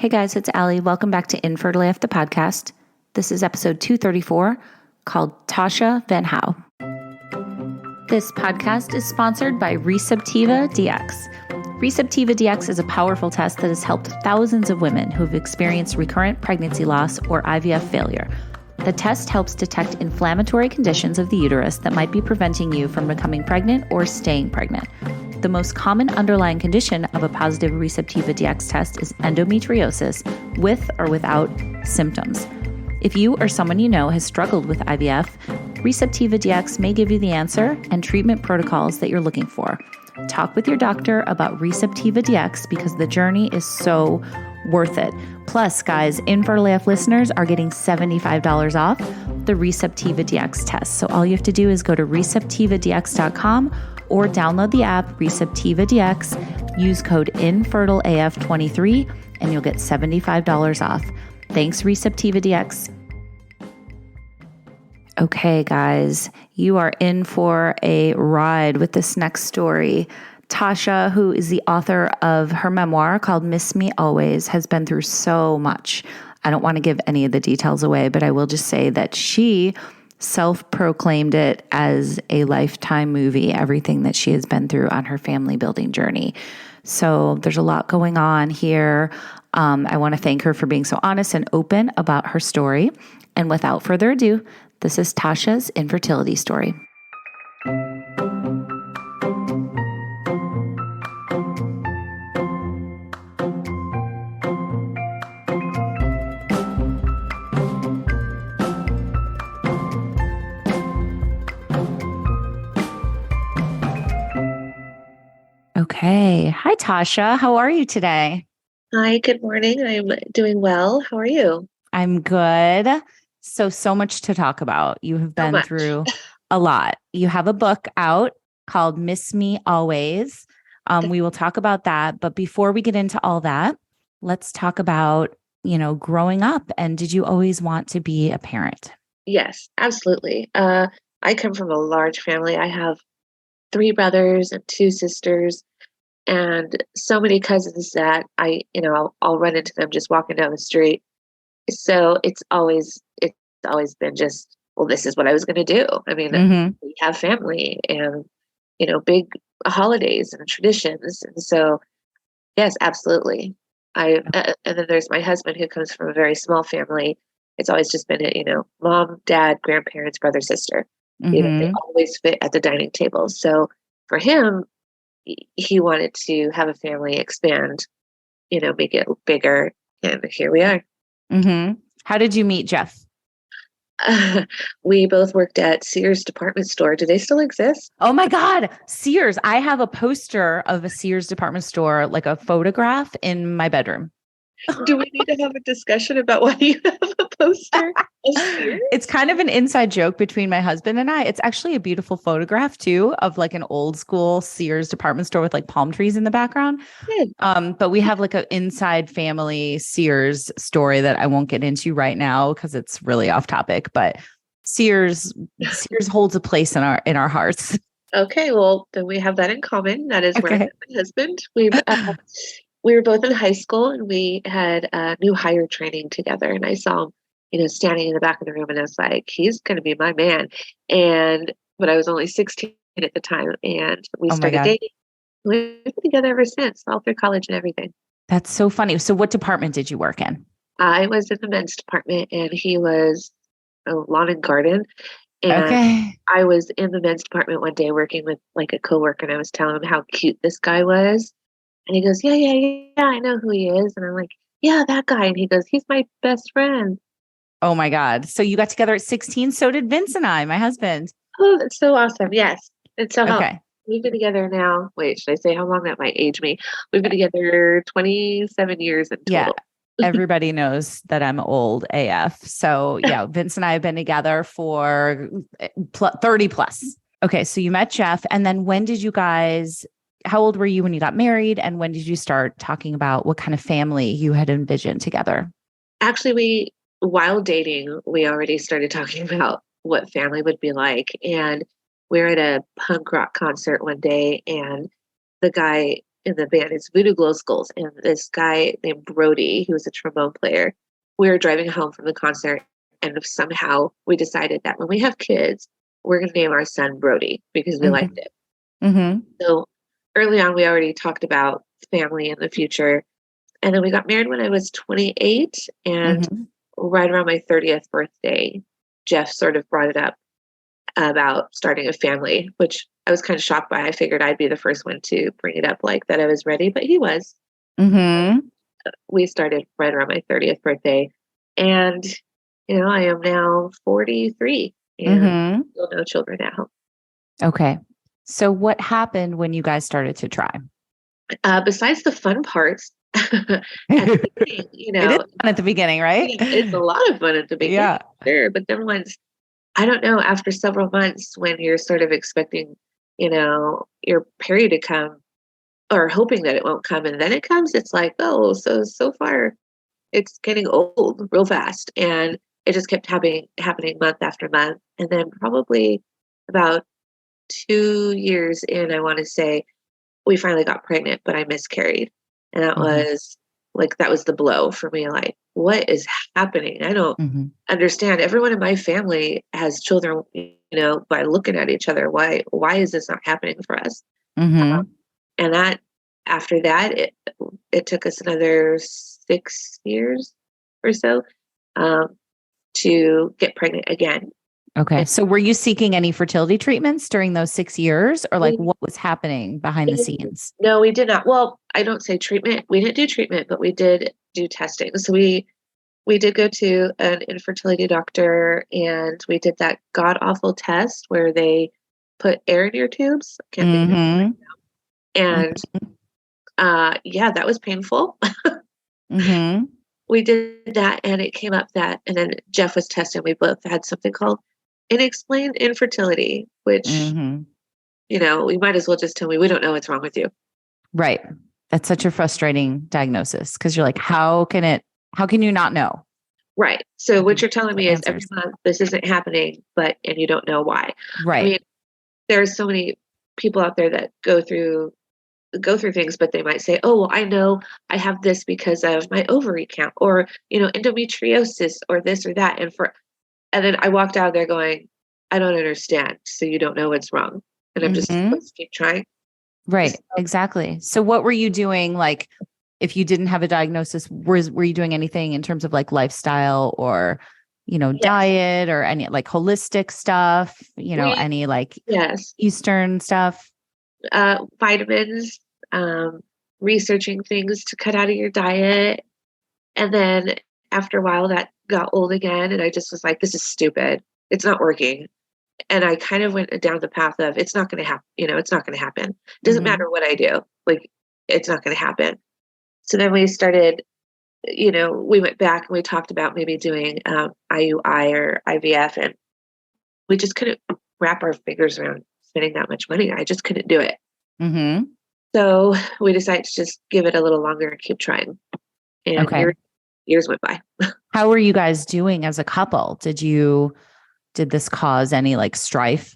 Hey guys, it's Allie. Welcome back to Infertile AF, the podcast. This is episode 234 called Tasha Van Howe. This podcast is sponsored by RECEPTIVA DX. RECEPTIVA DX is a powerful test that has helped thousands of women who have experienced recurrent pregnancy loss or IVF failure. The test helps detect inflammatory conditions of the uterus that might be preventing you from becoming pregnant or staying pregnant. The most common underlying condition of a positive RECEPTIVA DX test is endometriosis with or without symptoms. If you or someone you know has struggled with IVF, RECEPTIVA DX may give you the answer and treatment protocols that you're looking for. Talk with your doctor about RECEPTIVA DX because the journey is so worth it. Plus, guys, Infertile AF listeners are getting $75 off the RECEPTIVA DX test. So all you have to do is go to receptivadx.com or download the app RECEPTIVA DX, use code INFERTILEAF23, and you'll get $75 off. Thanks, RECEPTIVA DX. Okay, guys, you are in for a ride with this next story. Tasha, who is the author of her memoir called Miss Me Always, has been through so much. I don't want to give any of the details away, but I will just say that she self-proclaimed it as a lifetime movie, everything that she has been through on her family building journey. So there's a lot going on here. I want to thank her for being so honest and open about her story. And without further ado, this is Tasha's infertility story. Okay. Hi, Tasha. How are you today? Hi, good morning. I'm doing well. How are you? I'm good. So much to talk about. You have been through a lot. You have a book out called Miss Me Always. We will talk about that. But before we get into all that, let's talk about, growing up. And did you always want to be a parent? Yes, absolutely. I come from a large family. I have 3 brothers and 2 sisters and so many cousins that I'll run into them just walking down the street. So it's always been just, well, this is what I was going to do. I mean, we have family and, big holidays and traditions. And so, yes, absolutely. And then there's my husband who comes from a very small family. It's always just been, mom, dad, grandparents, brother, sister. They always fit at the dining table. So for him, he wanted to have a family, expand, make it bigger. And here we are. How did you meet Jeff? We both worked at Sears department store. Do they still exist? Oh my God, Sears. I have a poster of a Sears department store, like a photograph in my bedroom. Do we need to have a discussion about why you have a poster of Sears? It's kind of an inside joke between my husband and I. It's actually a beautiful photograph too of like an old school Sears department store with like palm trees in the background. But we have like an inside family Sears story that I won't get into right now because it's really off topic, but Sears holds a place in our hearts. Okay, well, then we have that in common. That is where I met my husband. We were both in high school and we had new hire training together. And I saw him, standing in the back of the room and I was like, he's going to be my man. But I was only 16 at the time and we started dating. We've been together ever since, all through college and everything. That's so funny. So what department did you work in? I was in the men's department and he was lawn and garden. And I was in the men's department one day working with like a coworker and I was telling him how cute this guy was. And he goes, yeah, I know who he is. And I'm like, yeah, that guy. And he goes, he's my best friend. Oh my God. So you got together at 16. So did Vince and I, my husband. Oh, that's so awesome. Yes. It's so we've been together now. Wait, should I say how long that might age me? We've been together 27 years in total. Yeah. Everybody knows that I'm old AF. So yeah, Vince and I have been together for 30 plus. Okay. So you met Jeff. And then when did you guys, how old were you when you got married? And when did you start talking about what kind of family you had envisioned together? Actually, while dating, we already started talking about what family would be like. And we were at a punk rock concert one day and the guy in the band. It's Voodoo Glow Skulls. And this guy named Brody, who was a trombone player, we were driving home from the concert, and somehow we decided that when we have kids, we're going to name our son Brody because we liked it. Mm-hmm. So early on, we already talked about family in the future. And then we got married when I was 28. And right around my 30th birthday, Jeff sort of brought it up about starting a family, which I was kind of shocked by. I figured I'd be the first one to bring it up, like that I was ready, but he was. We started right around my 30th birthday. And, I am now 43 and still no children at home. Okay. So what happened when you guys started to try? Besides the fun parts, at the beginning, it is fun at the beginning, right? It's a lot of fun at the beginning. Yeah. Sure. But then once, I don't know, after several months when you're sort of expecting, your period to come or hoping that it won't come and then it comes, it's like, oh, so far it's getting old real fast. And it just kept happening month after month. And then probably about 2 years in, I want to say, we finally got pregnant, but I miscarried. And that was that was the blow for me. Like, what is happening? I don't understand. Everyone in my family has children, by looking at each other. Why is this not happening for us? And that, after that, it took us another 6 years or so to get pregnant again. Okay. So were you seeking any fertility treatments during those 6 years, or what was happening behind the scenes? No, we did not. Well, I don't say treatment. We didn't do treatment, but we did do testing. So we did go to an infertility doctor, and we did that god awful test where they put air in your tubes. I can't think of it right now. And yeah, that was painful. We did that, and it came up that, and then Jeff was tested. We both had something called unexplained infertility, which, we might as well just tell me, we don't know what's wrong with you. Right. That's such a frustrating diagnosis because you're like, how can you not know? Right. So what you're telling me is every month this isn't happening, and you don't know why. Right. I mean, there are so many people out there that go through things, but they might say, oh, well, I know I have this because of my ovary count or, endometriosis or this or that. And then I walked out there going, I don't understand. So you don't know what's wrong. And I'm just supposed to keep trying. Right. Exactly. So what were you doing? Like, if you didn't have a diagnosis, were you doing anything in terms of lifestyle or, diet or any holistic stuff, any Eastern stuff? Vitamins, researching things to cut out of your diet. And then after a while that got old again. And I just was like, this is stupid. It's not working. And I kind of went down the path of, it's not going to happen. It's not going to happen. It doesn't matter what I do. It's not going to happen. So then we started, we went back and we talked about maybe doing IUI or IVF. And we just couldn't wrap our fingers around spending that much money. I just couldn't do it. So we decided to just give it a little longer and keep trying. And years went by. How were you guys doing as a couple? Did this cause any strife?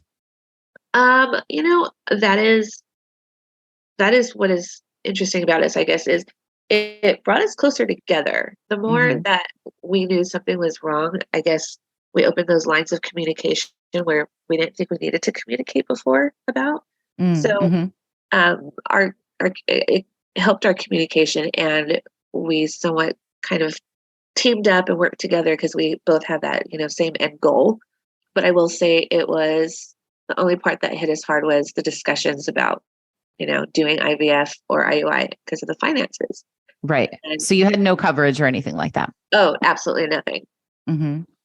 That is what is interesting about us, I guess, is it brought us closer together. The more that we knew something was wrong, I guess we opened those lines of communication where we didn't think we needed to communicate before about. So it helped our communication, and we somewhat kind of teamed up and worked together because we both had that, same end goal. But I will say it was the only part that hit us hard was the discussions about, doing IVF or IUI because of the finances. Right. And so you had no coverage or anything like that? Oh, absolutely nothing.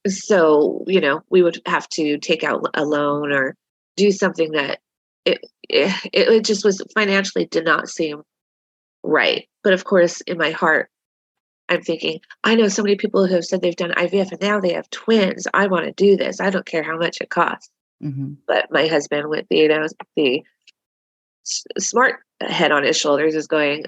So, we would have to take out a loan or do something that it just was financially did not seem right. But of course, in my heart, I'm thinking, I know so many people who have said they've done IVF and now they have twins. I want to do this. I don't care how much it costs. But my husband, with the smart head on his shoulders, is going,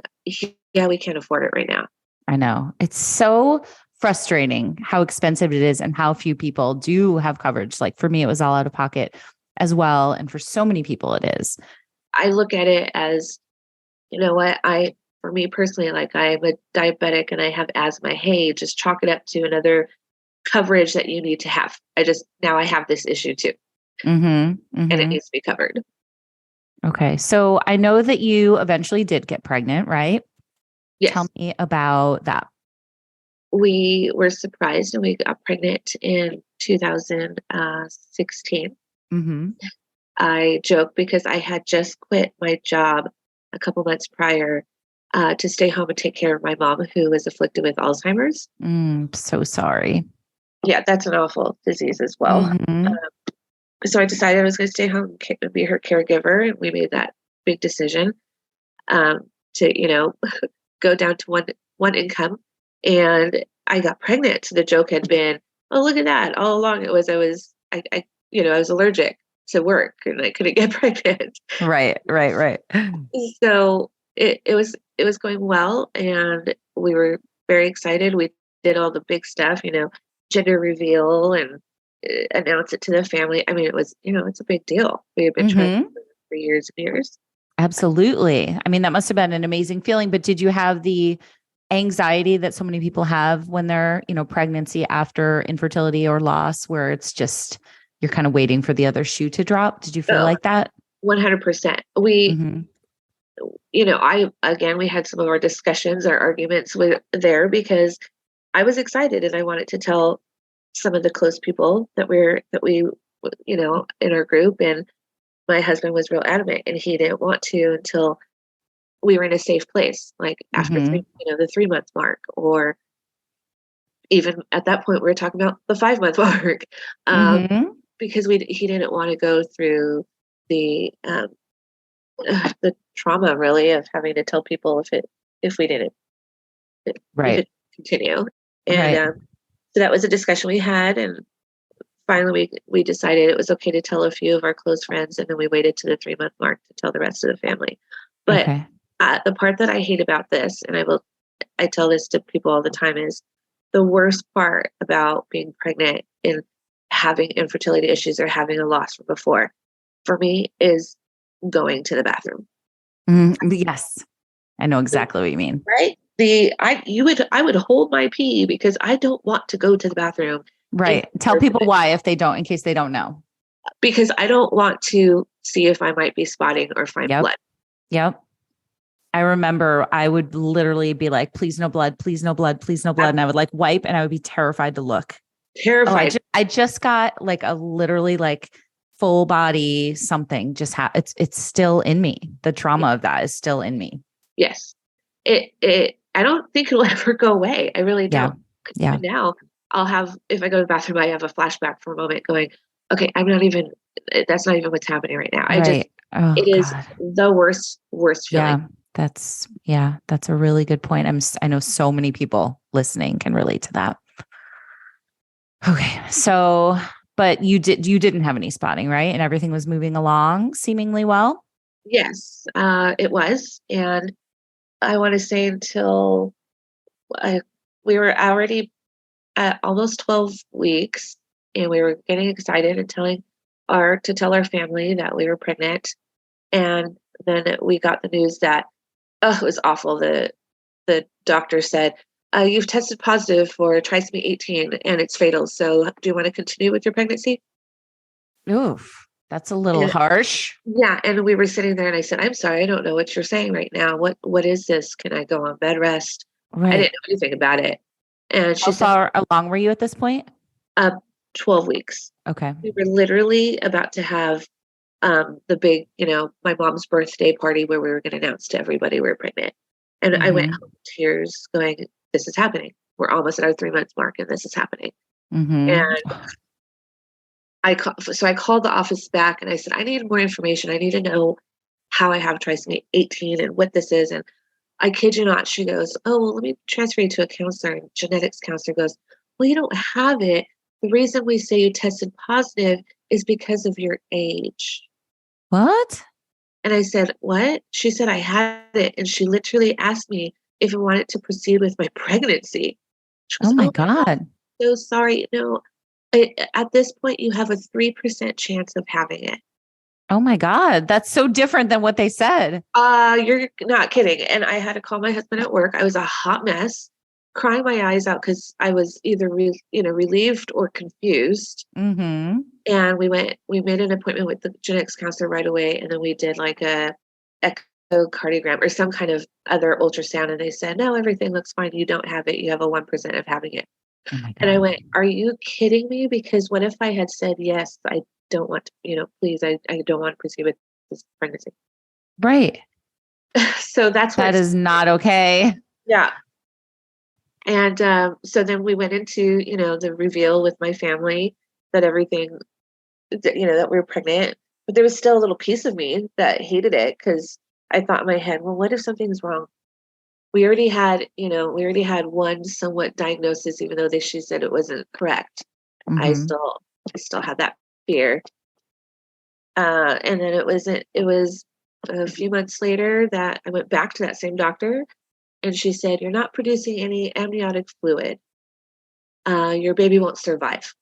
yeah, we can't afford it right now. I know. It's so frustrating how expensive it is and how few people do have coverage. Like for me, it was all out of pocket as well. And for so many people, it is. I look at it as you know what, for me personally, like I'm a diabetic and I have asthma. Hey, just chalk it up to another coverage that you need to have. Now I have this issue too, Mm-hmm. and it Mm-hmm. needs to be covered. Okay. So I know that you eventually did get pregnant, right? Tell Yes. me about that. We were surprised and we got pregnant in 2016. Mm-hmm. I joke because I had just quit my job a couple months prior to stay home and take care of my mom, who was afflicted with Alzheimer's. So sorry. Yeah, that's an awful disease as well. Mm-hmm. So I decided I was going to stay home and be her caregiver, and we made that big decision um, to, go down to one income. And I got pregnant. So the joke had been, "Oh, look at that!" All along, it was I was allergic to work and I couldn't get pregnant. Right, right, right. So it was going well, and we were very excited. We did all the big stuff, gender reveal and announce it to the family. I mean, it was, it's a big deal. We had been trying Mm-hmm. for years and years. Absolutely. I mean, that must have been an amazing feeling, but did you have the anxiety that so many people have when they're, pregnancy after infertility or loss, where it's just, you're kind of waiting for the other shoe to drop? Did you feel Oh, like that? 100%. Mm-hmm. We had some of our discussions, our arguments with there because I was excited and I wanted to tell some of the close people that we, in our group. And my husband was real adamant and he didn't want to until we were in a safe place, like after Mm-hmm. the 3 month mark, or even at that point, we were talking about the 5 month mark, Mm-hmm. because he didn't want to go through the the trauma really of having to tell people if we didn't if Right. it continue. And Right. so that was a discussion we had, and finally we decided it was okay to tell a few of our close friends, and then we waited to the 3 month mark to tell the rest of the family. But Okay. the part that I hate about this, and I tell this to people all the time, is the worst part about being pregnant and having infertility issues or having a loss from before, for me, is going to the bathroom. Yes. I know exactly what you mean. Right? I would hold my pee because I don't want to go to the bathroom, and Right. Tell people why if they don't, in case they don't know. because I don't want to see if I might be spotting or find Yep. blood. Yep. I remember I would literally be like, please no blood, please no blood, please no blood. I'm And I would like wipe and I would be terrified to look. Oh, terrified. I just got like a literally like full body something it's still in me. The trauma of that is still in me. Yes. It I don't think it'll ever go away. I really Yeah. don't. 'Cause Yeah. even now, if I go to the bathroom, I have a flashback for a moment going, okay, I'm not even, that's not even what's happening right now. Right. Oh It is God. the worst feeling. That's a really good point. I know so many people listening can relate to that. Okay. So, but you didn't have any spotting, right? And everything was moving along seemingly well. Yes, it was. And I want to say until I, we were already at almost 12 weeks, and we were getting excited and to tell our family that we were pregnant. And then we got the news that, oh, it was awful. The doctor said, you've tested positive for trisomy 18 and it's fatal. So do you want to continue with your pregnancy? Oof. That's a little And, harsh. yeah. And we were sitting there and I said, I'm sorry, I don't know what you're saying right now. What is this? Can I go on bed rest? I Right. didn't know anything about it. And she How said, far along were you at this point? uh, 12 weeks. Okay. We were literally about to have the big, my mom's birthday party where we were going to announce to everybody we were pregnant. And I went Mm-hmm. home in tears going, this is happening. We're almost at our 3 months mark and this is happening. And Mm-hmm. so I called the office back and I said, I need more information. I need to know how I have trisomy 18 and what this is. And I kid you not, she goes, oh, well, let me transfer you to a counselor. And genetics counselor goes, well, you don't have it. The reason we say you tested positive is because of your age. What? And I said, what? She said, I had it. And she literally asked me if I wanted to proceed with my pregnancy. She Oh goes, my oh my God, God. so sorry. No, at this point, you have a 3% chance of having it. Oh my God. That's so different than what they said. You're not kidding. And I had to call my husband at work. I was a hot mess, crying my eyes out because I was either relieved or confused. Mm-hmm. And we made an appointment with the genetics counselor right away, and then we did like a echocardiogram or some kind of other ultrasound, and they said, no, everything looks fine. You don't have it. You have a 1% of having it. Oh my And I God. went, are you kidding me? Because what if I had said, yes, I don't want to, please, I don't want to proceed with this pregnancy. Right. So that's That what, is not okay. yeah. And so then we went into, the reveal with my family that everything, that we were pregnant. But there was still a little piece of me that hated it because I thought in my head, well, what if something's wrong? We already had one somewhat diagnosis, even though she said it wasn't correct. I Mm-hmm. still had that fear. And then it was a few months later that I went back to that same doctor, and she said, you're not producing any amniotic fluid. Your baby won't survive.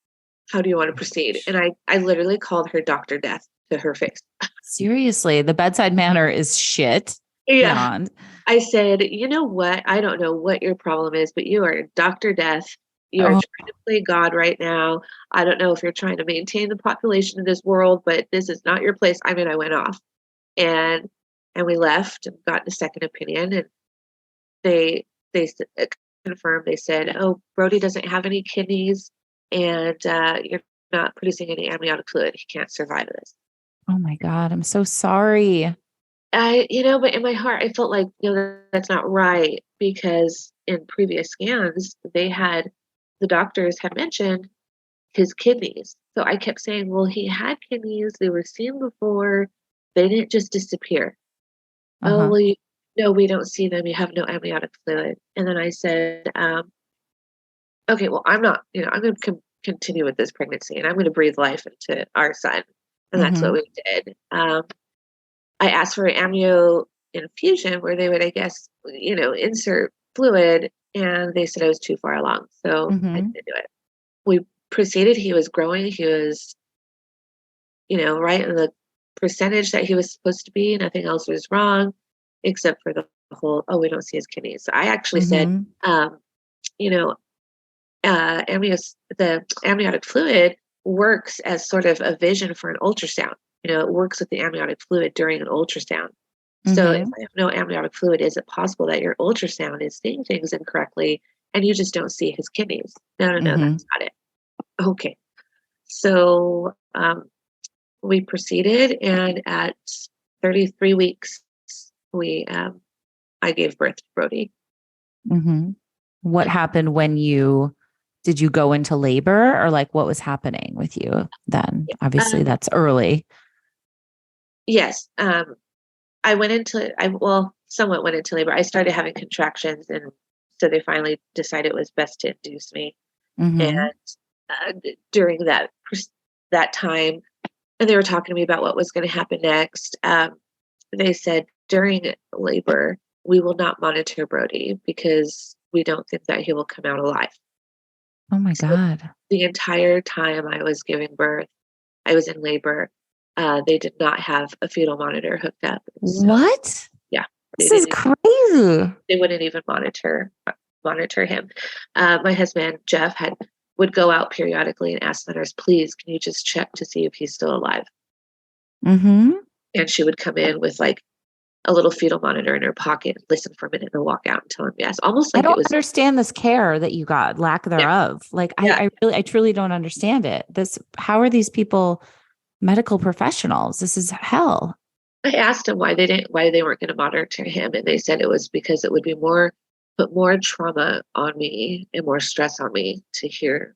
How do you want to proceed? And I literally called her Dr. Death to her face. Seriously, the bedside manner is shit. Yeah. Beyond. I said, you know what? I don't know what your problem is, but you are Dr. Death. You are trying to play God right now. I don't know if you're trying to maintain the population of this world, but this is not your place. I mean, I went off and we left and got a second opinion, and they confirmed. They said, oh, Brody doesn't have any kidneys, and you're not producing any amniotic fluid. He can't survive this. Oh my God. I'm so sorry. But in my heart, I felt like, that's not right, because in previous scans, the doctors had mentioned his kidneys. So I kept saying, well, he had kidneys. They were seen before. They didn't just disappear. Oh, well, no, we don't see them. You have no amniotic fluid. And then I said, okay, well, I'm going to continue with this pregnancy, and I'm going to breathe life into our son. And that's what we did. I asked for an amnio infusion where they would, I guess, insert fluid, and they said I was too far along. So I didn't do it. We proceeded. He was growing. He was, right in the percentage that he was supposed to be. Nothing else was wrong except for the whole, oh, we don't see his kidneys. So I actually said, you know, the amniotic fluid works as sort of a vision for an ultrasound. It works with the amniotic fluid during an ultrasound. So if I have no amniotic fluid, is it possible that your ultrasound is seeing things incorrectly and you just don't see his kidneys? No, that's not it. Okay. So we proceeded, and at 33 weeks, I gave birth to Brody. What happened when did you go into labor, or like what was happening with you then? Obviously that's early. Yes. I somewhat went into labor. I started having contractions, and so they finally decided it was best to induce me. And during that time, and they were talking to me about what was going to happen next. They said during labor, we will not monitor Brody because we don't think that he will come out alive. Oh my God. The entire time I was giving birth, I was in labor. They did not have a fetal monitor hooked up. So, what? Yeah. This is crazy. They wouldn't even monitor him. My husband, Jeff, would go out periodically and ask the nurse, please, can you just check to see if he's still alive? And she would come in with like a little fetal monitor in her pocket, listen for a minute, and walk out and tell him yes. Almost like I don't understand this care that you got, lack thereof. Yeah. Like I truly don't understand it. How are these people medical professionals? This is hell. I asked them why they weren't going to monitor him, and they said it was because it would be put more trauma on me and more stress on me to hear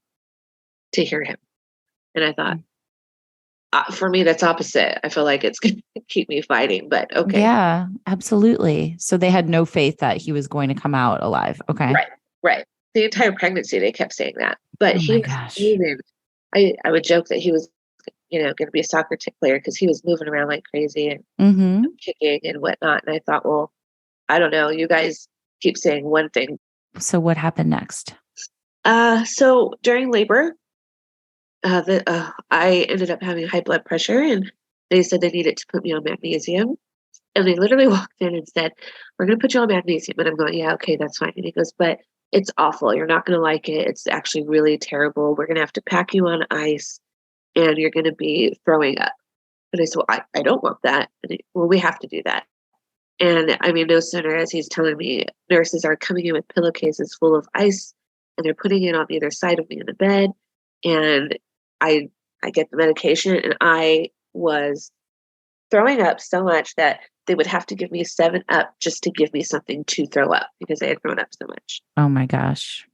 him. And I thought, for me, that's opposite. I feel like it's going to keep me fighting, but okay. Yeah, absolutely. So they had no faith that he was going to come out alive. Okay. Right. The entire pregnancy, they kept saying that, but he was moving. I would joke that he was, going to be a soccer player because he was moving around like crazy and kicking and whatnot. And I thought, well, I don't know. You guys keep saying one thing. So what happened next? So during labor, I ended up having high blood pressure, and They said they needed to put me on magnesium. And they literally walked in and said, "We're going to put you on magnesium." And I'm going, "Yeah, okay, that's fine." And he goes, "But it's awful. You're not going to like it. It's actually really terrible. We're going to have to pack you on ice and you're going to be throwing up." And I said, "Well, I don't want that." And well, we have to do that. And I mean, no sooner as he's telling me, nurses are coming in with pillowcases full of ice and they're putting it on either side of me in the bed. And I get the medication and I was throwing up so much that they would have to give me 7-Up just to give me something to throw up because I had thrown up so much. Oh my gosh.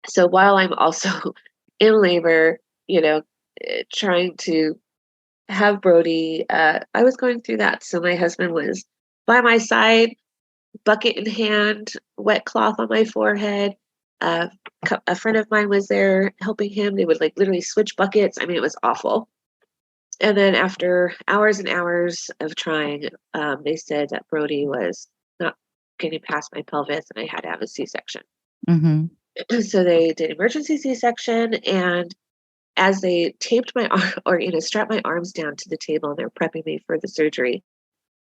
So while I'm also in labor, trying to have Brody, I was going through that. So my husband was by my side, bucket in hand, wet cloth on my forehead. A friend of mine was there helping him. They would like literally switch buckets. I mean, it was awful. And then after hours and hours of trying, they said that Brody was not getting past my pelvis and I had to have a C-section. Mm-hmm. So they did emergency C-section, and as they taped my arm or strapped my arms down to the table and they're prepping me for the surgery,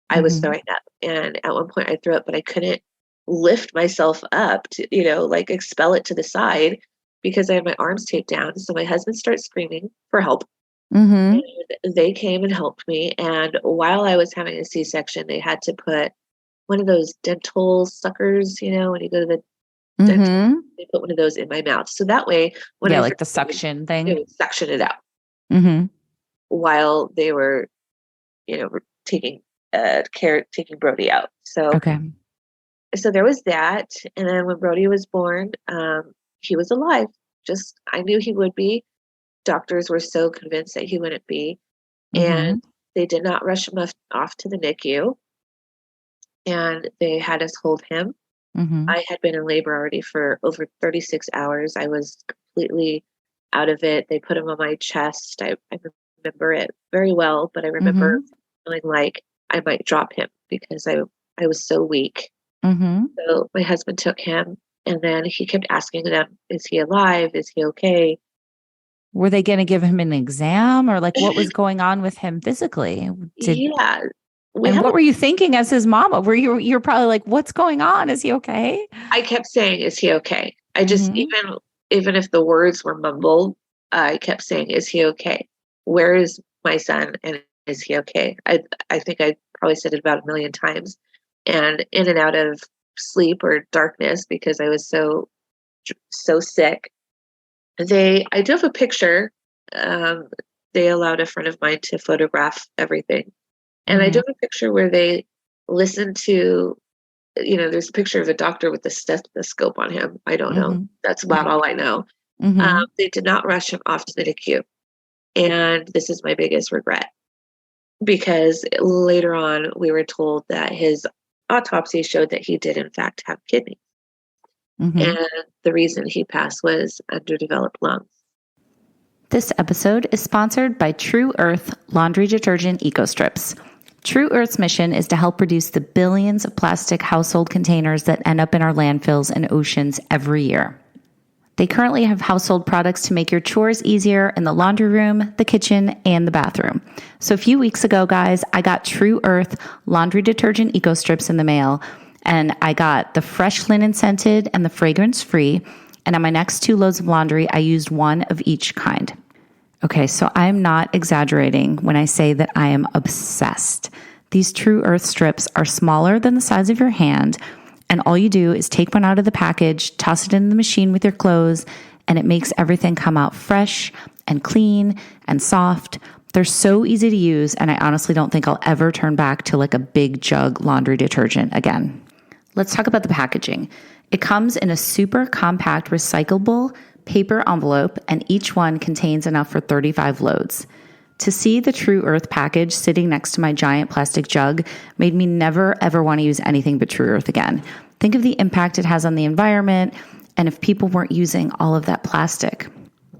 I was throwing up. And at one point I threw up, but I couldn't lift myself up to, like expel it to the side because I had my arms taped down. So my husband starts screaming for help. Mm-hmm. And they came and helped me. And while I was having a C-section, they had to put one of those dental suckers, when you go to the dentist, they put one of those in my mouth. So that way, when like the suction thing, they would suction it out while they were, taking Brody out. So, so there was that. And then when Brody was born, he was alive. I knew he would be. Doctors were so convinced that he wouldn't be. And they did not rush him off to the NICU. And they had us hold him. I had been in labor already for over 36 hours. I was completely out of it. They put him on my chest. I remember it very well, but I remember feeling like I might drop him because I was so weak. So my husband took him, and then he kept asking them, "Is he alive? Is he okay?" Were they going to give him an exam, or like what was going on with him physically? Yeah. And what were you thinking as his mama? You're probably like, "What's going on? Is he okay?" I kept saying, "Is he okay?" I just, even if the words were mumbled, I kept saying, "Is he okay? Where is my son? And is he okay?" I think I probably said it about 1 million times, and in and out of sleep or darkness because I was so sick. I do have a picture. They allowed a friend of mine to photograph everything. And I do have a picture where they listened to, there's a picture of a doctor with a stethoscope on him. I don't know. That's about all I know. They did not rush him off to the NICU. And this is my biggest regret because later on we were told that his autopsy showed that he did in fact have kidneys. And the reason he passed was underdeveloped lungs. This episode is sponsored by True Earth Laundry Detergent Eco Strips. True Earth's mission is to help reduce the billions of plastic household containers that end up in our landfills and oceans every year. They currently have household products to make your chores easier in the laundry room, the kitchen, and the bathroom. So a few weeks ago, guys, I got True Earth Laundry Detergent Eco Strips in the mail, and I got the fresh linen scented and the fragrance free. And on my next 2 loads of laundry, I used one of each kind. Okay, so I'm not exaggerating when I say that I am obsessed. These True Earth strips are smaller than the size of your hand, and all you do is take one out of the package, toss it in the machine with your clothes, and it makes everything come out fresh and clean and soft. They're so easy to use, and I honestly don't think I'll ever turn back to like a big jug laundry detergent again. Let's talk about the packaging. It comes in a super compact recyclable paper envelope, and each one contains enough for 35 loads. To see the True Earth package sitting next to my giant plastic jug made me never ever want to use anything but True Earth again. Think of the impact it has on the environment, and if people weren't using all of that plastic.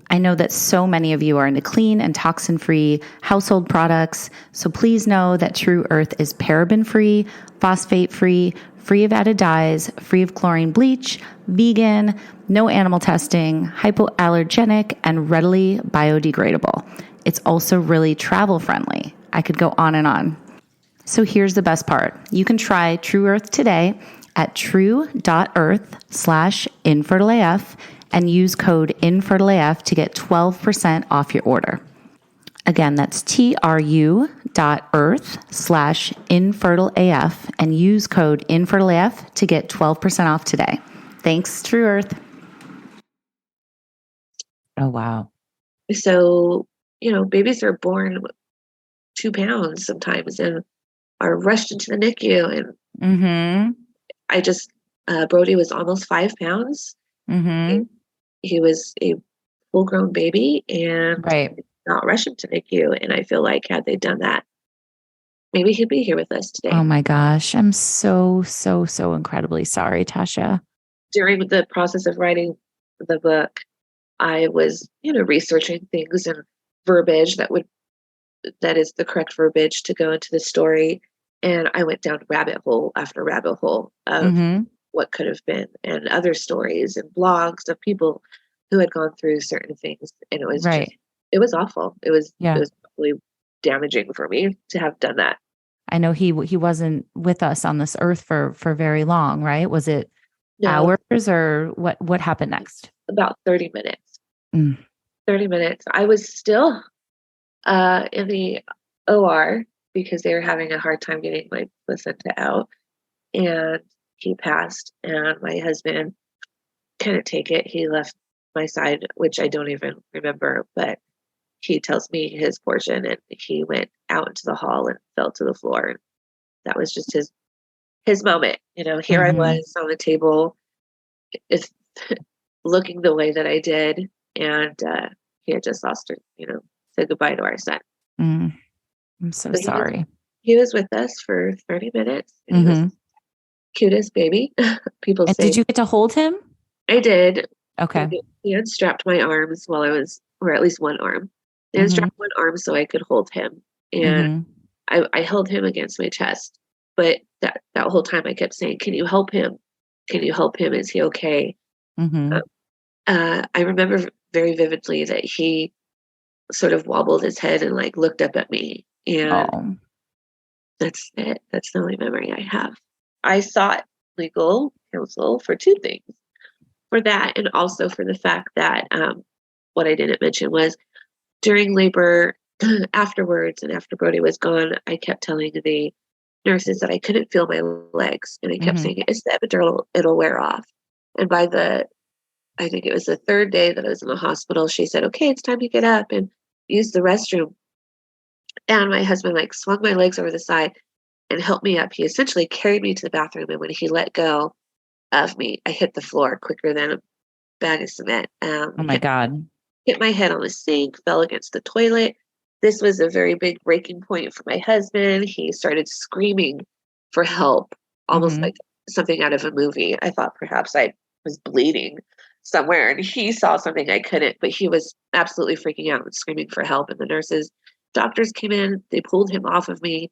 I know that so many of you are into clean and toxin-free household products, so please know that True Earth is paraben-free, phosphate-free, free of added dyes, free of chlorine bleach, vegan, no animal testing, hypoallergenic, and readily biodegradable. It's also really travel friendly. I could go on and on. So here's the best part. You can try True Earth today at true.earth/InfertileAF and use code InfertileAF to get 12% off your order. Again, that's tru.earth/InfertileAF and use code InfertileAF to get 12% off today. Thanks, True Earth. Oh, wow. So, babies are born 2 pounds sometimes and are rushed into the NICU. And I just, Brody was almost 5 pounds. He was a full-grown baby and not rushing to NICU. And I feel like had they done that, maybe he'd be here with us today. Oh my gosh. I'm so incredibly sorry, Tasha. During the process of writing the book, I was, researching things and verbiage that is the correct verbiage to go into the story. And I went down rabbit hole after rabbit hole of what could have been, and other stories and blogs of people who had gone through certain things. And it was it was awful. It was really damaging for me to have done that. I know he wasn't with us on this earth for very long, right? Was it hours or what happened next? About 30 minutes. 30 minutes. I was still in the OR because they were having a hard time getting my placenta out. And he passed, and my husband couldn't take it. He left my side, which I don't even remember, but he tells me his portion, and he went out into the hall and fell to the floor. And that was just his moment. Here I was on the table, looking the way that I did, and he had just lost her, said goodbye to our son. I'm so sorry. He was with us for 30 minutes. And he was cutest baby. People say. Did you get to hold him? I did. Okay. He unstrapped my arms while I was, or at least one arm. They unstrapped one arm so I could hold him. And I held him against my chest. But that whole time I kept saying, "Can you help him? Can you help him? Is he okay?" I remember very vividly that he sort of wobbled his head and looked up at me. And that's it. That's the only memory I have. I sought legal counsel for 2 things. For that, and also for the fact that what I didn't mention was during labor, afterwards, and after Brody was gone, I kept telling the nurses that I couldn't feel my legs. And I kept saying, "It's the epidural, it'll wear off." And by I think it was the 3rd day that I was in the hospital, she said, "Okay, it's time to get up and use the restroom." And my husband swung my legs over the side and helped me up. He essentially carried me to the bathroom. And when he let go of me, I hit the floor quicker than a bag of cement. Oh my God. Hit my head on the sink, fell against the toilet. This was a very big breaking point for my husband. He started screaming for help, almost like something out of a movie. I thought perhaps I was bleeding somewhere, and he saw something I couldn't, but he was absolutely freaking out and screaming for help. And the doctors came in, they pulled him off of me,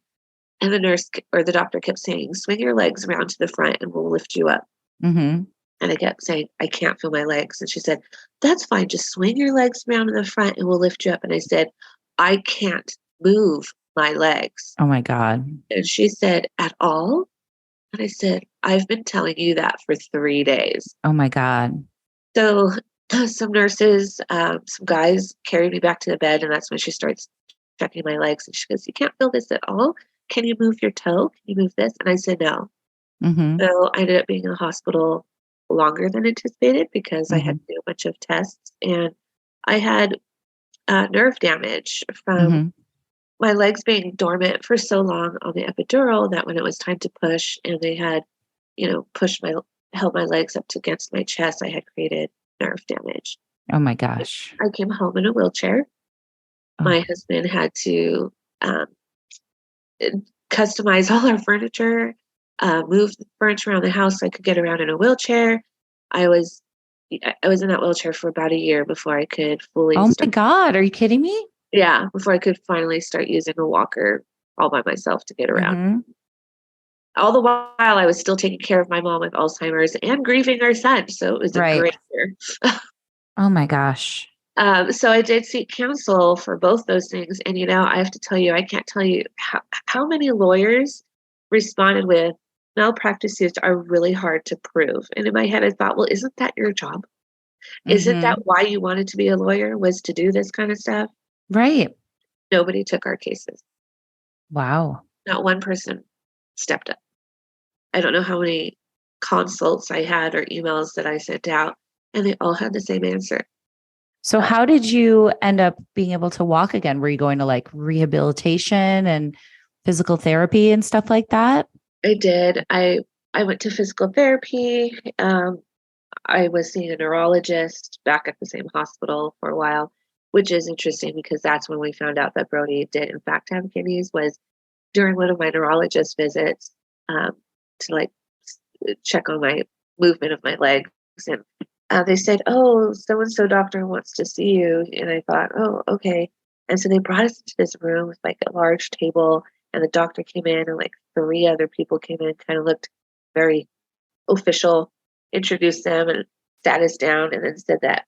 and the doctor kept saying, "Swing your legs around to the front and we'll lift you up." And I kept saying, "I can't feel my legs." And she said, "That's fine. Just swing your legs around to the front and we'll lift you up." And I said, "I can't move my legs." Oh my God. And she said, "At all?" And I said, "I've been telling you that for 3 days." Oh my God. So some nurses, some guys carried me back to the bed, and that's when she starts checking my legs. And she goes, "You can't feel this at all? Can you move your toe? Can you move this?" And I said, "No." So I ended up being in the hospital longer than anticipated because I had to do a bunch of tests, and I had nerve damage from my legs being dormant for so long on the epidural that when it was time to push and they had, held my legs up against my chest, I had created nerve damage. Oh my gosh. I came home in a wheelchair. My husband had to customize all our furniture, move the furniture around the house so I could get around in a wheelchair. I was in that wheelchair for about a year before I could fully. Oh my God. Are you kidding me? Yeah. Before I could finally start using a walker all by myself to get around. All the while I was still taking care of my mom with Alzheimer's and grieving our son. So it was a great year. Oh my gosh. So I did seek counsel for both those things. And, I have to tell you, I can't tell you how many lawyers responded with malpractice suits are really hard to prove. And in my head, I thought, well, isn't that your job? Isn't that why you wanted to be a lawyer, was to do this kind of stuff? Right. Nobody took our cases. Wow. Not one person stepped up. I don't know how many consults I had or emails that I sent out, and they all had the same answer. So how did you end up being able to walk again? Were you going to like rehabilitation and physical therapy and stuff like that? I did. I went to physical therapy. I was seeing a neurologist back at the same hospital for a while, which is interesting because that's when we found out that Brody did in fact have kidneys, was during one of my neurologist visits, to like check on my movement of my legs. And they said, oh, so-and-so doctor wants to see you. And I thought, oh, okay. And so they brought us into this room with like a large table, and the doctor came in and like 3 other people came in, kind of looked very official, introduced them and sat us down, and then said that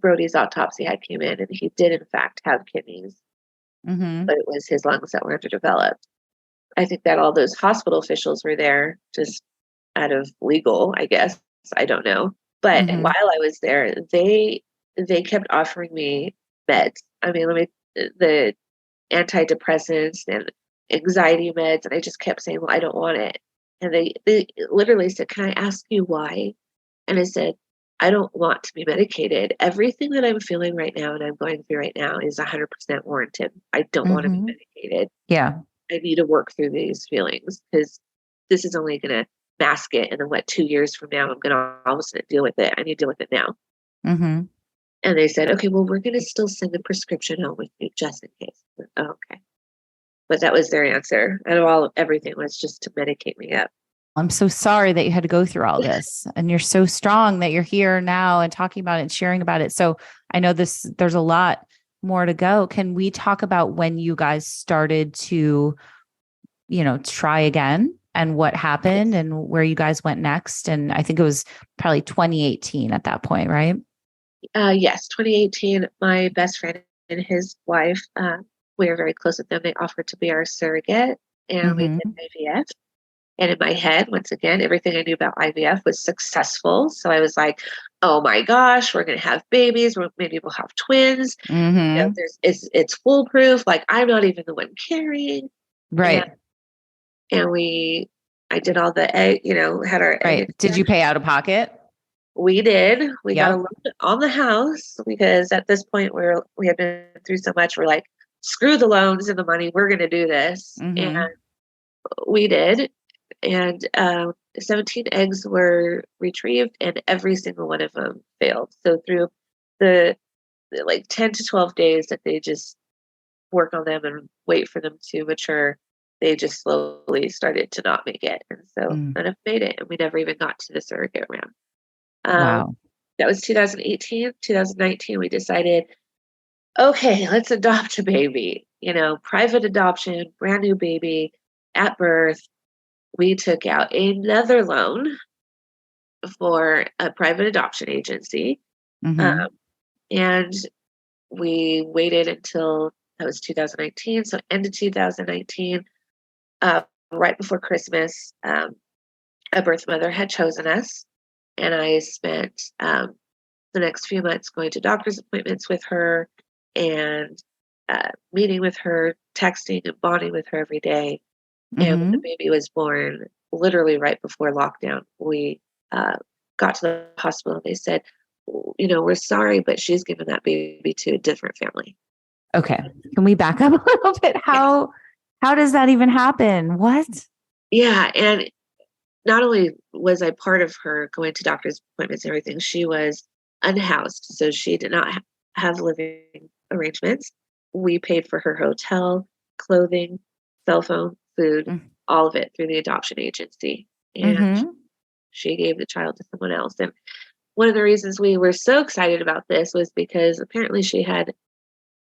Brody's autopsy had came in and he did in fact have kidneys, but it was his lungs that were underdeveloped. I think that all those hospital officials were there just out of legal, I guess. I don't know. But while I was there, they kept offering me meds. I mean, the antidepressants and anxiety meds, and I just kept saying, well, I don't want it. And they literally said, can I ask you why? And I said, I don't want to be medicated. Everything that I'm feeling right now and I'm going through right now is 100% warranted. I don't want to be medicated. Yeah. I need to work through these feelings because this is only going to mask it. And then 2 years from now, I'm going to all of a sudden deal with it. I need to deal with it now. And they said, okay, well, we're going to still send the prescription home with you just in case. Oh, okay. But that was their answer. And everything was just to medicate me up. I'm so sorry that you had to go through all this, and you're so strong that you're here now and talking about it and sharing about it. So I know there's a lot more to go. Can we talk about when you guys started to, try again and what happened and where you guys went next? And I think it was probably 2018 at that point, right? Yes, 2018. My best friend and his wife, we are very close with them. They offered to be our surrogate, and we did IVF. And in my head, once again, everything I knew about IVF was successful. So I was like, oh my gosh, we're going to have babies. Maybe we'll have twins. It's foolproof. Like, I'm not even the one carrying. Right. And I did all the egg, had our right. egg. Did you pay out of pocket? We did. We got a loan on the house because at this point we had been through so much. We're like, screw the loans and the money. We're going to do this. And we did. And 17 eggs were retrieved, and every single one of them failed. So through the 10 to 12 days that they just work on them and wait for them to mature, they just slowly started to not make it. And so none of them made it, and we never even got to the surrogate round. Wow. That was 2018. 2019, we decided, okay, let's adopt a baby. Private adoption, brand new baby at birth. We took out another loan for a private adoption agency. And we waited until that was 2019. So end of 2019, right before Christmas, a birth mother had chosen us. And I spent the next few months going to doctor's appointments with her and meeting with her, texting and bonding with her every day. And when the baby was born, literally right before lockdown, we got to the hospital and they said, we're sorry, but she's given that baby to a different family. Okay. Can we back up a little bit? How does that even happen? What? Yeah. And not only was I part of her going to doctor's appointments and everything, she was unhoused. So she did not have living arrangements. We paid for her hotel, clothing, cell phone, food, all of it through the adoption agency. And she gave the child to someone else. And one of the reasons we were so excited about this was because apparently she had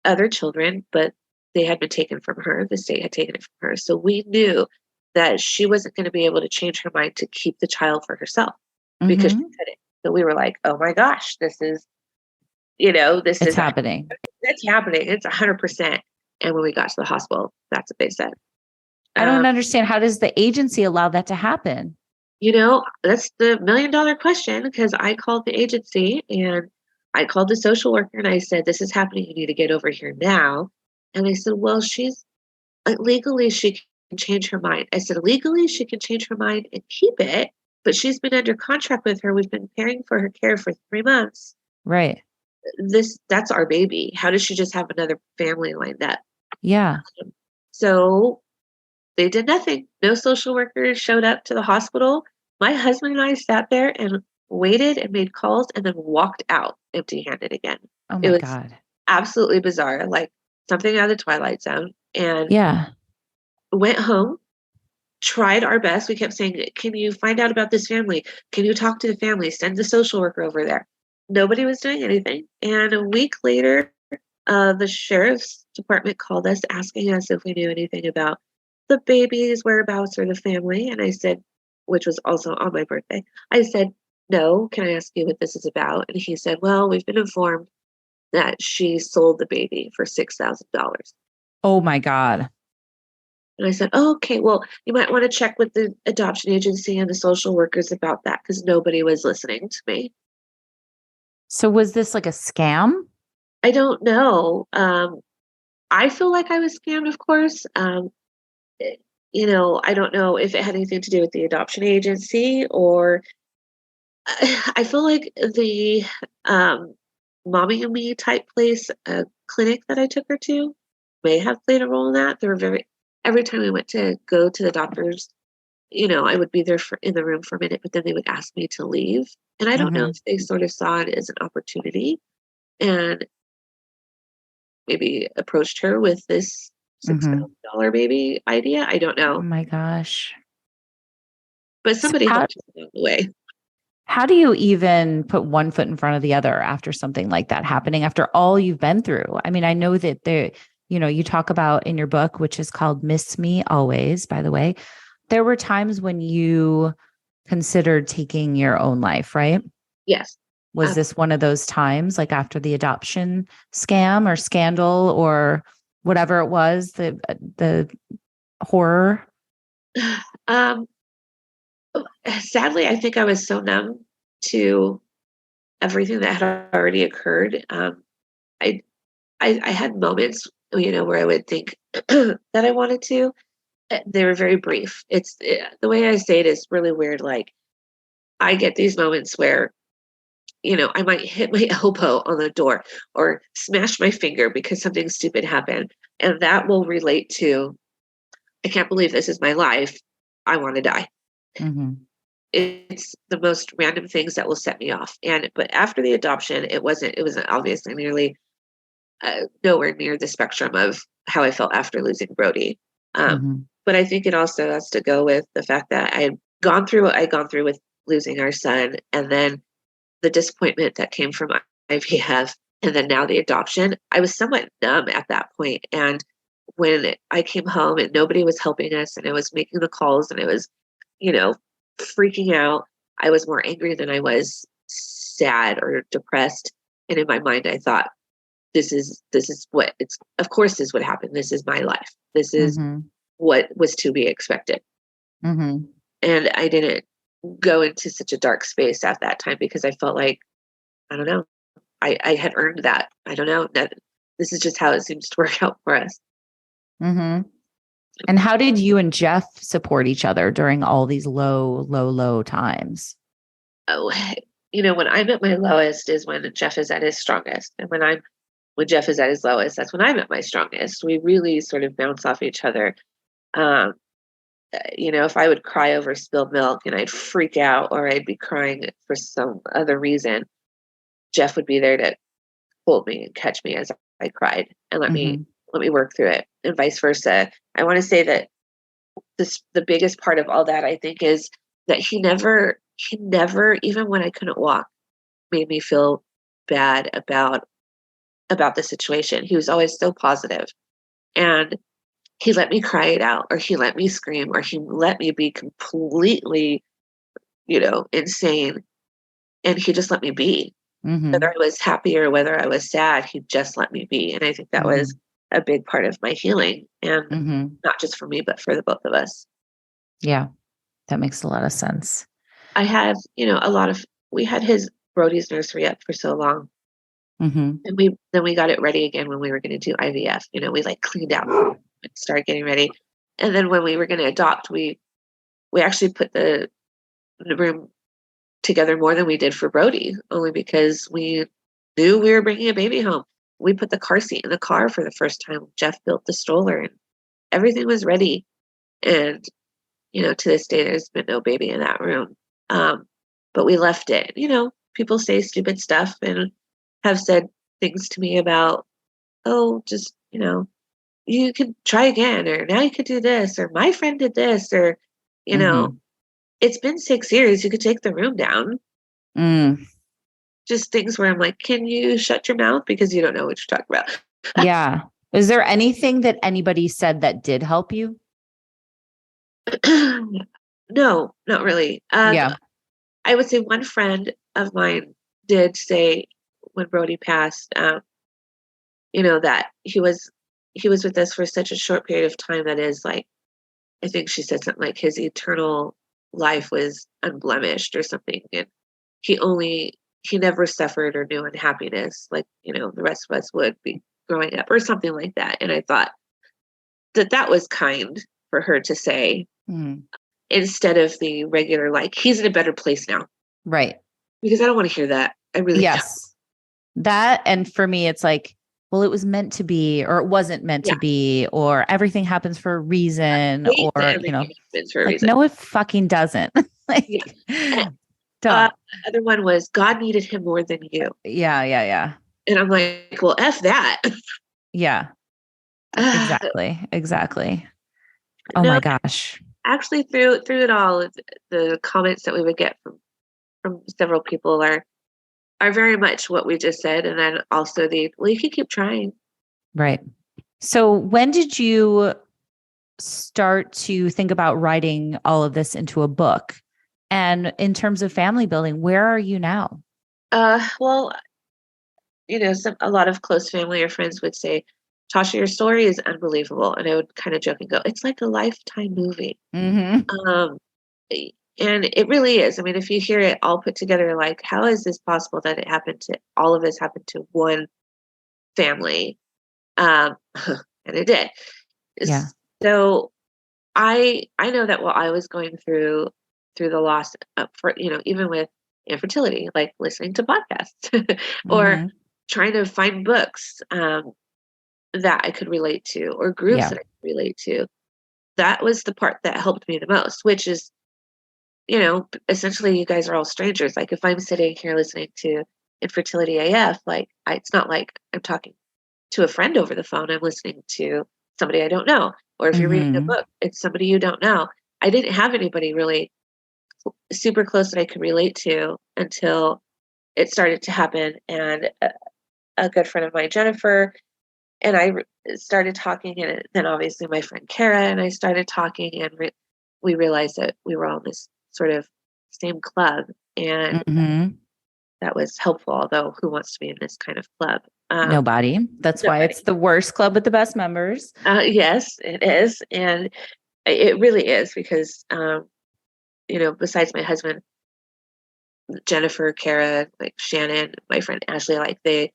other children, but they had been taken from her. The state had taken it from her. So we knew that she wasn't going to be able to change her mind to keep the child for herself because she couldn't. So we were like, oh my gosh, this is This It's is happening. it's happening. It's 100%. And when we got to the hospital, that's what they said. I don't understand. How does the agency allow that to happen? That's the $1 million question, because I called the agency and I called the social worker and I said, this is happening. You need to get over here now. And they said, well, she's legally, she can change her mind. I said, legally, she can change her mind and keep it, but she's been under contract with her. We've been paying for her care for 3 months. Right. That's our baby. How does she just have another family lined up? Yeah. So they did nothing. No social workers showed up to the hospital. My husband and I sat there and waited and made calls and then walked out empty-handed again. Oh It my was God. absolutely bizarre, like something out of the Twilight Zone. And Yeah. went home, tried our best. We kept saying, can you find out about this family? Can you talk to the family? Send the social worker over there. Nobody was doing anything. And a week later, the sheriff's department called us asking us if we knew anything about the baby's whereabouts or the family. And I said, which was also on my birthday, I said, no, can I ask you what this is about? And he said, well, we've been informed that she sold the baby for $6,000. Oh my God. And I said, oh, okay, well, you might want to check with the adoption agency and the social workers about that, because nobody was listening to me. So was this like a scam? I don't know. I feel like I was scammed, of course. I don't know if it had anything to do with the adoption agency, or I feel like the Mommy and Me type place, clinic that I took her to, may have played a role in that. Every time we went to go to the doctors, I would be there in the room for a minute, but then they would ask me to leave. And I don't know if they sort of saw it as an opportunity and maybe approached her with this $6,000 baby idea. I don't know. Oh my gosh. But somebody helped me along the way. How do you even put one foot in front of the other after something like that happening, after all you've been through? I mean, I know that you talk about in your book, which is called Miss Me Always, by the way, there were times when you considered taking your own life, right? Yes. Was this one of those times, like after the adoption scam or scandal or whatever it was, the horror? Sadly, I think I was so numb to everything that had already occurred. I had moments, where I would think that I wanted to. They were very brief. The way I say it is really weird. Like, I get these moments where, I might hit my elbow on the door or smash my finger because something stupid happened. And that will relate to, I can't believe this is my life. I want to die. Mm-hmm. It's the most random things that will set me off. But after the adoption, it was obviously nearly nowhere near the spectrum of how I felt after losing Brody. But I think it also has to go with the fact that I had gone through what I'd gone through with losing our son, and then the disappointment that came from IVF, and then now the adoption. I was somewhat numb at that point. And when I came home and nobody was helping us, and I was making the calls and I was, freaking out, I was more angry than I was sad or depressed. And in my mind, I thought, this is what it's, of course, this is what happened. This is my life. This is what was to be expected. And I didn't go into such a dark space at that time because I felt like, I don't know, I had earned that. I don't know, that this is just how it seems to work out for us. And how did you and Jeff support each other during all these low times? Oh, when I'm at my lowest is when Jeff is at his strongest. And when Jeff is at his lowest, that's when I'm at my strongest. We really sort of bounce off each other. If I would cry over spilled milk and I'd freak out, or I'd be crying for some other reason, Jeff would be there to hold me and catch me as I cried and let me work through it, and vice versa. I want to say that the biggest part of all that, I think, is that he never, even when I couldn't walk, made me feel bad about the situation. He was always so positive, and he let me cry it out, or he let me scream, or he let me be completely, insane, and he just let me be. Whether I was happy or whether I was sad, he just let me be. And I think that was a big part of my healing, and not just for me, but for the both of us. Yeah, that makes a lot of sense. I had, we had his Brody's nursery up for so long. And we got it ready again when we were going to do IVF. We like cleaned out and started getting ready. And then when we were going to adopt, we actually put the room together more than we did for Brody, only because we knew we were bringing a baby home. We put the car seat in the car for the first time. Jeff built the stroller and everything was ready. And, to this day, there's been no baby in that room. But we left it. People say stupid stuff and have said things to me about, oh, just, you could try again, or now you could do this, or my friend did this, or, it's been 6 years. You could take the room down. Just things where I'm like, can you shut your mouth because you don't know what you're talking about? Yeah. Is there anything that anybody said that did help you? No, not really. Yeah. I would say one friend of mine did say when Brody passed, that he was with us for such a short period of time that is like, I think she said something like his eternal life was unblemished or something. And he never suffered or knew unhappiness like, the rest of us would be growing up or something like that. And I thought that was kind for her to say instead of the regular, like, he's in a better place now. Right. Because I don't want to hear that. I really don't. That. And for me, it's like, well, it was meant to be, or it wasn't meant to be, or everything happens for a reason, or, happens for a reason. No, it fucking doesn't. Other one was God needed him more than you. Yeah. And I'm like, well, F that. Yeah, exactly. Oh my gosh. Actually, through it all, the comments that we would get from several people are very much what we just said. And then also you can keep trying. Right. So when did you start to think about writing all of this into a book? And in terms of family building, where are you now? Well, a lot of close family or friends would say, Tasha, your story is unbelievable. And I would kind of joke and go, it's like a Lifetime movie. And it really is. I mean, if you hear it all put together, like, how is this possible that it happened to all of this happened to one family? And it did. Yeah. So I know that while I was going through the loss for, even with infertility, like listening to podcasts or trying to find books that I could relate to, or groups that I could relate to, that was the part that helped me the most, which is, essentially you guys are all strangers. Like if I'm sitting here listening to Infertility AF, like it's not like I'm talking to a friend over the phone. I'm listening to somebody I don't know. Or if you're reading a book, it's somebody you don't know. I didn't have anybody really super close that I could relate to until it started to happen. And a good friend of mine, Jennifer, and I started talking, and then obviously my friend Kara and I started talking, and we realized that we were all in this sort of same club, and that was helpful. Although who wants to be in this kind of club? Nobody. That's why it's the worst club with the best members. Yes, it is. And it really is because, besides my husband, Jennifer, Kara, like Shannon, my friend Ashley, like they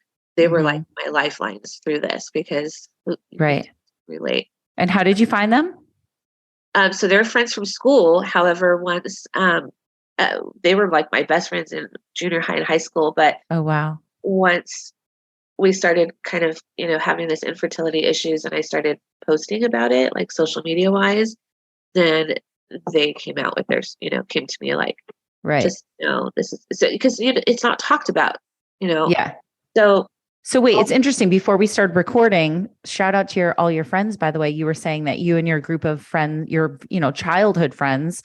were like my lifelines through this because relate. And how did you find them? So they're friends from school. However, once they were like my best friends in junior high and high school. But oh wow, once we started kind of having this infertility issues, and I started posting about it, like social media wise, then they came out with theirs. Came to me like, just this is because it's not talked about. Yeah. So wait, it's interesting. Before we started recording, shout out to all your friends, by the way. You were saying that you and your group of friends, your, childhood friends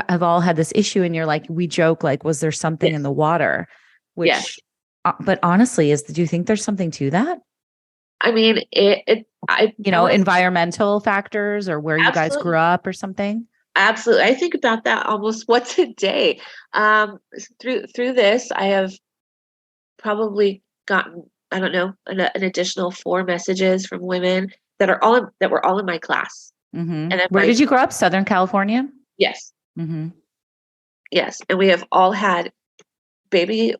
have all had this issue. And you're like, we joke, like, was there something in the water? Which, but honestly, do you think there's something to that? I mean, environmental factors or where you guys grew up or something. Absolutely. I think about that almost once a day. Through this, I have probably gotten, I don't know, an additional 4 messages from women that were all in my class. Mm-hmm. And Where did you grow up? Southern California? Yes. Mm-hmm. Yes. And we have all had baby,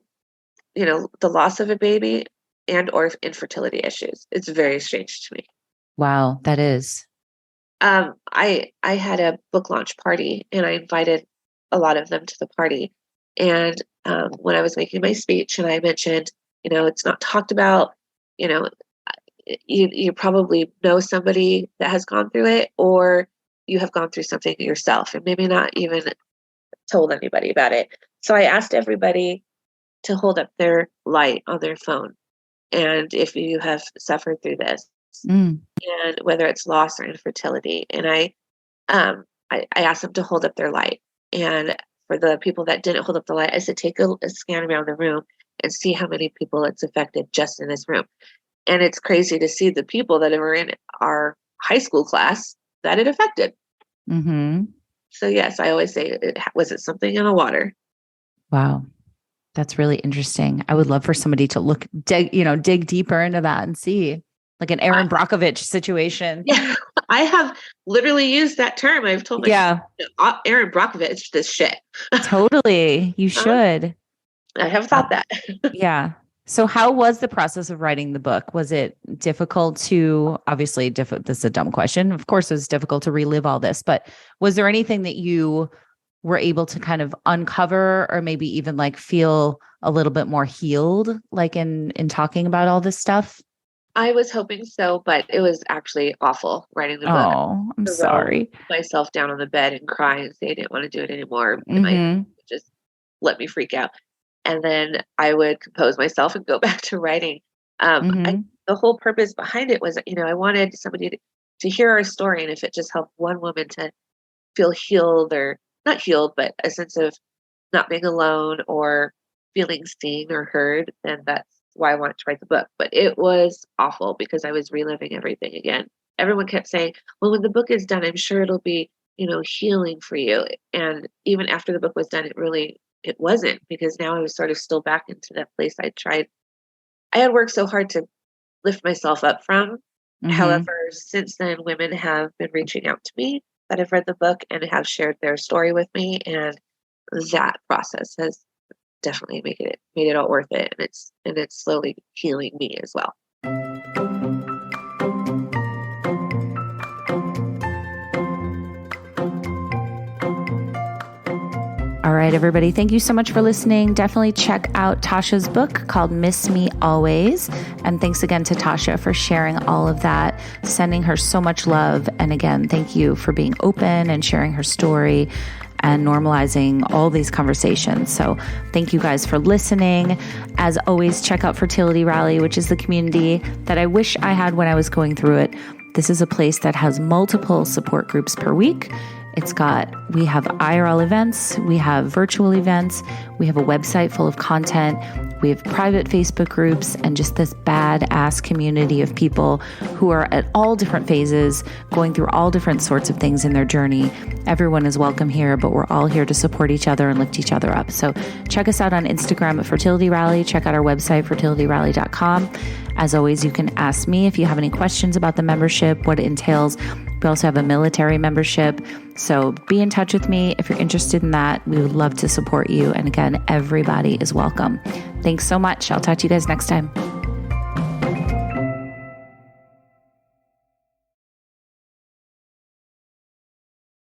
the loss of a baby and or infertility issues. It's very strange to me. Wow, that is. I had a book launch party and I invited a lot of them to the party. And when I was making my speech and I mentioned, it's not talked about, you probably know somebody that has gone through it, or you have gone through something yourself and maybe not even told anybody about it. So I asked everybody to hold up their light on their phone. And if you have suffered through this, and whether it's loss or infertility, and I asked them to hold up their light. And for the people that didn't hold up the light, I said, take a scan around the room and see how many people it's affected just in this room. And it's crazy to see the people that were in our high school class that it affected. Mm-hmm. So yes, I always say, was it something in the water? Wow. That's really interesting. I would love for somebody to dig deeper into that and see, like an Aaron Brockovich situation. Yeah, I have literally used that term. I've told my Aaron Brockovich is this shit. Totally. You should. I have thought that. Yeah. So how was the process of writing the book? Was it difficult to, obviously, this is a dumb question. Of course, it was difficult to relive all this, but was there anything that you were able to kind of uncover or maybe even like feel a little bit more healed, like in talking about all this stuff? I was hoping so, but it was actually awful writing the book. Oh, I'm sorry. Myself down on the bed and cry and say I didn't want to do it anymore. Mm-hmm. And just let me freak out. And then I would compose myself and go back to writing. The whole purpose behind it was, I wanted somebody to hear our story. And if it just helped one woman to feel healed, or not healed, but a sense of not being alone or feeling seen or heard, then that's why I wanted to write the book. But it was awful because I was reliving everything again. Everyone kept saying, well, when the book is done, I'm sure it'll be, healing for you. And even after the book was done, it wasn't, because now I was sort of still back into that place I had worked so hard to lift myself up from. Mm-hmm. However, since then, women have been reaching out to me that have read the book and have shared their story with me. And that process has definitely made it all worth it. And it's slowly healing me as well. All right, everybody. Thank you so much for listening. Definitely check out Tasha's book called Miss Me Always. And thanks again to Tasha for sharing all of that, sending her so much love. And again, thank you for being open and sharing her story and normalizing all these conversations. So thank you guys for listening. As always, check out Fertility Rally, which is the community that I wish I had when I was going through it. This is a place that has multiple support groups per week. We have IRL events, we have virtual events, we have a website full of content, we have private Facebook groups, and just this badass community of people who are at all different phases, going through all different sorts of things in their journey. Everyone is welcome here, but we're all here to support each other and lift each other up. So check us out on Instagram at Fertility Rally. Check out our website, fertilityrally.com. As always, you can ask me if you have any questions about the membership, what it entails. We also have a military membership. So be in touch with me if you're interested in that. We would love to support you. And again, everybody is welcome. Thanks so much. I'll talk to you guys next time.